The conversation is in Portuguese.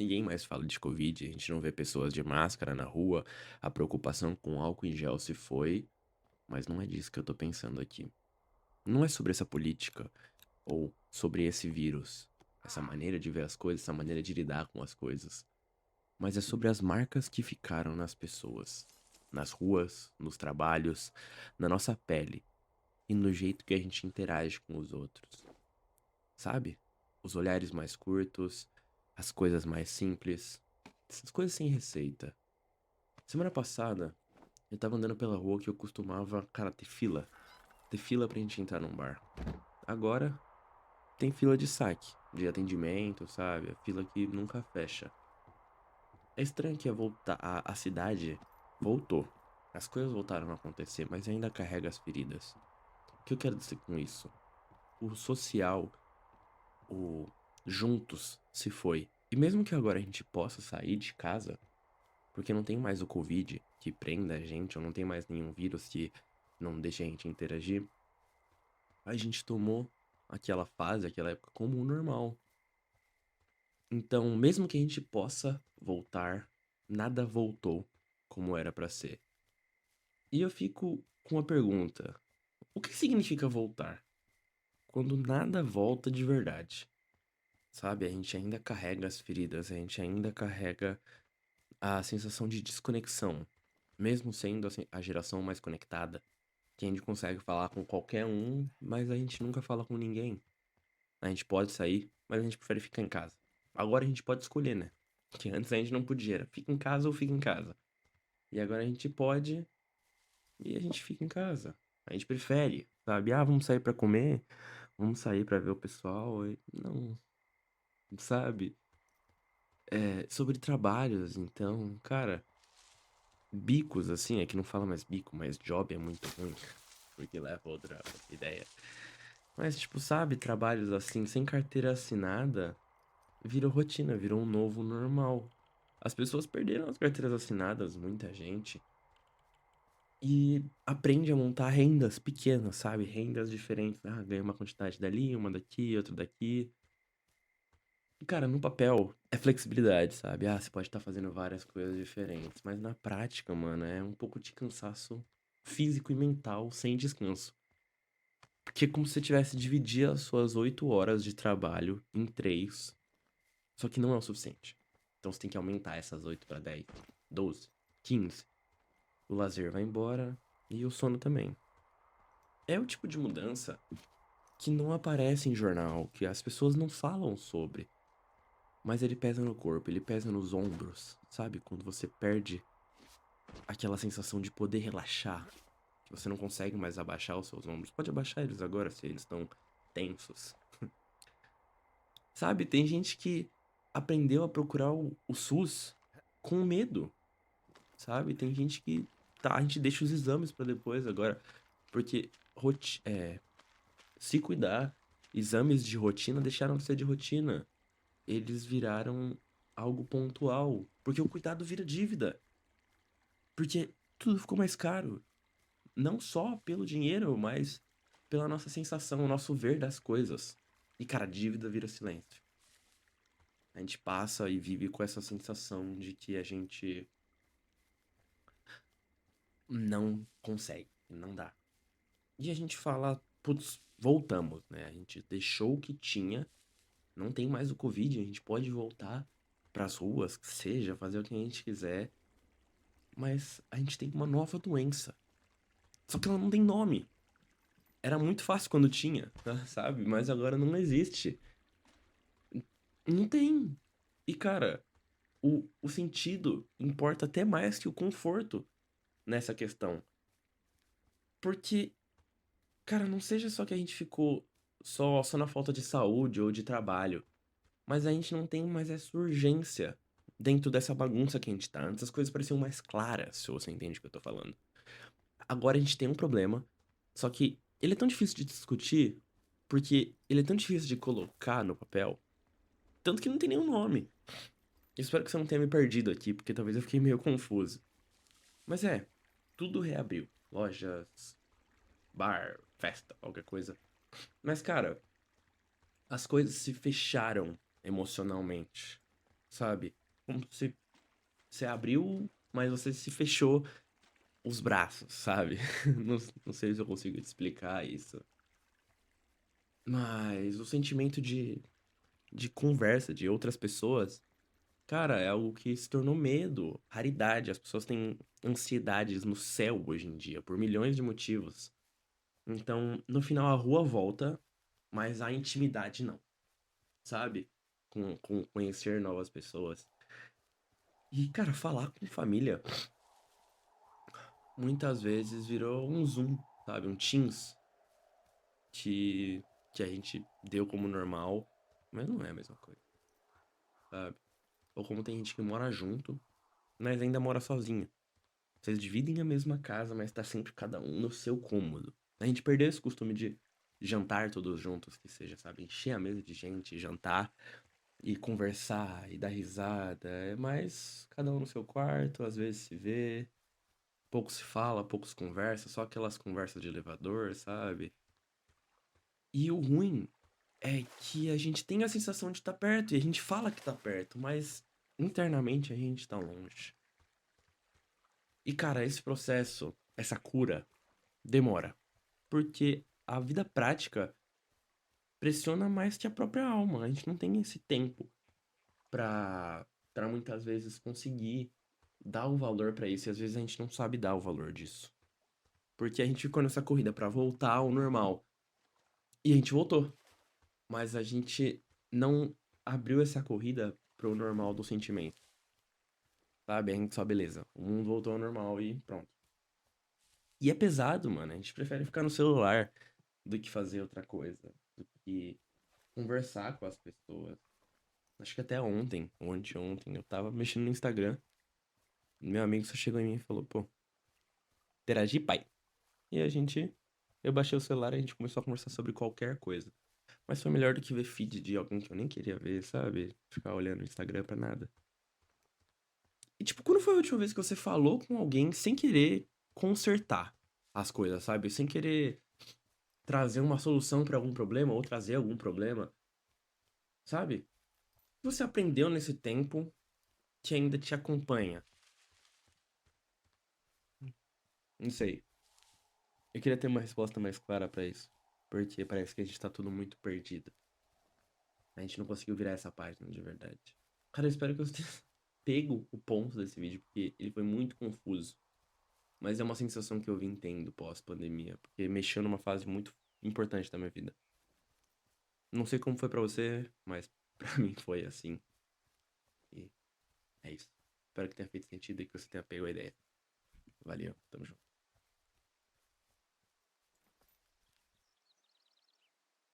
Ninguém mais fala de Covid, a gente não vê pessoas de máscara na rua, a preocupação com álcool em gel se foi, mas não é disso que eu tô pensando aqui. Não é sobre essa política ou sobre esse vírus, essa maneira de ver as coisas, essa maneira de lidar com as coisas, mas é sobre as marcas que ficaram nas pessoas, nas ruas, nos trabalhos, na nossa pele e no jeito que a gente interage com os outros, sabe? Os olhares mais curtos, as coisas mais simples, essas coisas sem receita. Semana passada, eu tava andando pela rua que eu costumava, cara, ter fila pra gente entrar num bar. Agora tem fila de saque, de atendimento, sabe? A fila que nunca fecha. É estranho que a cidade voltou. As coisas voltaram a acontecer, mas ainda carrega as feridas. O que eu quero dizer com isso? O social, o juntos se foi. E mesmo que agora a gente possa sair de casa, porque não tem mais o Covid que prenda a gente, ou não tem mais nenhum vírus que não deixe a gente interagir, a gente tomou aquela fase, aquela época como o normal. Então, mesmo que a gente possa voltar, nada voltou como era pra ser. E eu fico com uma pergunta: o que significa voltar? Quando nada volta de verdade. Sabe, a gente ainda carrega as feridas, a gente ainda carrega a sensação de desconexão. Mesmo sendo assim, a geração mais conectada, que a gente consegue falar com qualquer um, mas a gente nunca fala com ninguém. A gente pode sair, mas a gente prefere ficar em casa. Agora a gente pode escolher, né? Que antes a gente não podia, era fica em casa ou fica em casa. E agora a gente pode e a gente fica em casa. A gente prefere, sabe? Ah, vamos sair pra comer, vamos sair pra ver o pessoal. Não, sabe? É, sobre trabalhos, então, cara, bicos, assim, é que não fala mais bico, mas job é muito ruim, porque leva outra ideia. Mas, tipo, sabe, trabalhos assim, sem carteira assinada, virou rotina, virou um novo normal. As pessoas perderam as carteiras assinadas, muita gente, e aprende a montar rendas pequenas, sabe? Rendas diferentes. Ah, ganha uma quantidade dali, uma daqui, outra daqui. E, cara, no papel é flexibilidade, sabe? Ah, você pode estar fazendo várias coisas diferentes, mas na prática, mano, é um pouco de cansaço físico e mental sem descanso. Porque é como se você tivesse dividir as suas 8 horas de trabalho em três, só que não é o suficiente. Então você tem que aumentar essas 8 para 10, 12, 15. O lazer vai embora e o sono também. É o tipo de mudança que não aparece em jornal, que as pessoas não falam sobre. Mas ele pesa no corpo, ele pesa nos ombros, sabe? Quando você perde aquela sensação de poder relaxar, que você não consegue mais abaixar os seus ombros. Pode abaixar eles agora se eles estão tensos. Sabe? Tem gente que aprendeu a procurar o SUS com medo, sabe? Tem gente que tá, a gente deixa os exames pra depois agora, porque se cuidar, exames de rotina deixaram de ser de rotina. Eles viraram algo pontual, porque o cuidado vira dívida. Porque tudo ficou mais caro. Não só pelo dinheiro, mas pela nossa sensação, o nosso ver das coisas. E, cara, dívida vira silêncio. A gente passa e vive com essa sensação de que a gente não consegue, não dá. E a gente fala, putz, voltamos, né? A gente deixou o que tinha, não tem mais o Covid, a gente pode voltar pras ruas, que seja, fazer o que a gente quiser, mas a gente tem uma nova doença. Só que ela não tem nome. Era muito fácil quando tinha, sabe? Mas agora não existe. Não tem. E, cara, o sentido importa até mais que o conforto nessa questão. Porque, cara, não seja só que a gente ficou só na falta de saúde ou de trabalho, mas a gente não tem mais essa urgência dentro dessa bagunça que a gente tá. Antes as coisas pareciam mais claras, se você entende o que eu tô falando. Agora a gente tem um problema, só que ele é tão difícil de discutir, porque ele é tão difícil de colocar no papel, tanto que não tem nenhum nome. Espero que você não tenha me perdido aqui, porque talvez eu fiquei meio confuso. Mas tudo reabriu. Lojas, bar, festa, qualquer coisa. Mas, cara, as coisas se fecharam emocionalmente. sabe? Como se você abriu, mas você se fechou os braços, sabe? Não, não sei se eu consigo te explicar isso. Mas o sentimento de conversa de outras pessoas, cara, é algo que se tornou medo, raridade. As pessoas têm ansiedades no céu hoje em dia, por milhões de motivos. Então, no final, a rua volta, mas a intimidade não, sabe? Com conhecer novas pessoas. E, cara, falar com família muitas vezes virou um Zoom, sabe? Um Teams que, que a gente deu como normal, mas não é a mesma coisa, sabe? Ou como tem gente que mora junto, mas ainda mora sozinho. Vocês dividem a mesma casa, mas tá sempre cada um no seu cômodo. A gente perdeu esse costume de jantar todos juntos, que seja, sabe? Encher a mesa de gente, jantar e conversar e dar risada. É mais cada um no seu quarto, às vezes se vê, pouco se fala, pouco se conversa, só aquelas conversas de elevador, sabe? E o ruim é que a gente tem a sensação de estar perto e a gente fala que tá perto, mas internamente a gente tá longe. E cara, esse processo, essa cura, demora. Porque a vida prática pressiona mais que a própria alma. A gente não tem esse tempo pra, pra muitas vezes conseguir dar o valor pra isso. E às vezes a gente não sabe dar o valor disso. Porque a gente ficou nessa corrida pra voltar ao normal. E a gente voltou. Mas a gente não abriu essa corrida pro normal do sentimento. Sabe? A gente só, beleza. O mundo voltou ao normal e pronto. E é pesado, mano. A gente prefere ficar no celular do que fazer outra coisa. Do que conversar com as pessoas. Acho que até ontem, ou anteontem, eu tava mexendo no Instagram. Meu amigo só chegou em mim e falou, pô, interagir, pai. E a gente, eu baixei o celular e a gente começou a conversar sobre qualquer coisa. Mas foi melhor do que ver feed de alguém que eu nem queria ver, sabe? Ficar olhando o Instagram pra nada. E tipo, quando foi a última vez que você falou com alguém sem querer consertar as coisas, sabe? Sem querer trazer uma solução pra algum problema ou trazer algum problema, sabe? Você aprendeu nesse tempo que ainda te acompanha. Não sei. Eu queria ter uma resposta mais clara pra isso. Porque parece que a gente tá tudo muito perdido. A gente não conseguiu virar essa página de verdade. Cara, eu espero que você tenha pego o ponto desse vídeo, porque ele foi muito confuso. Mas é uma sensação que eu vim tendo pós-pandemia, porque mexeu numa fase muito importante da minha vida. Não sei como foi pra você, mas pra mim foi assim. E é isso. Espero que tenha feito sentido e que você tenha pego a ideia. Valeu, tamo junto.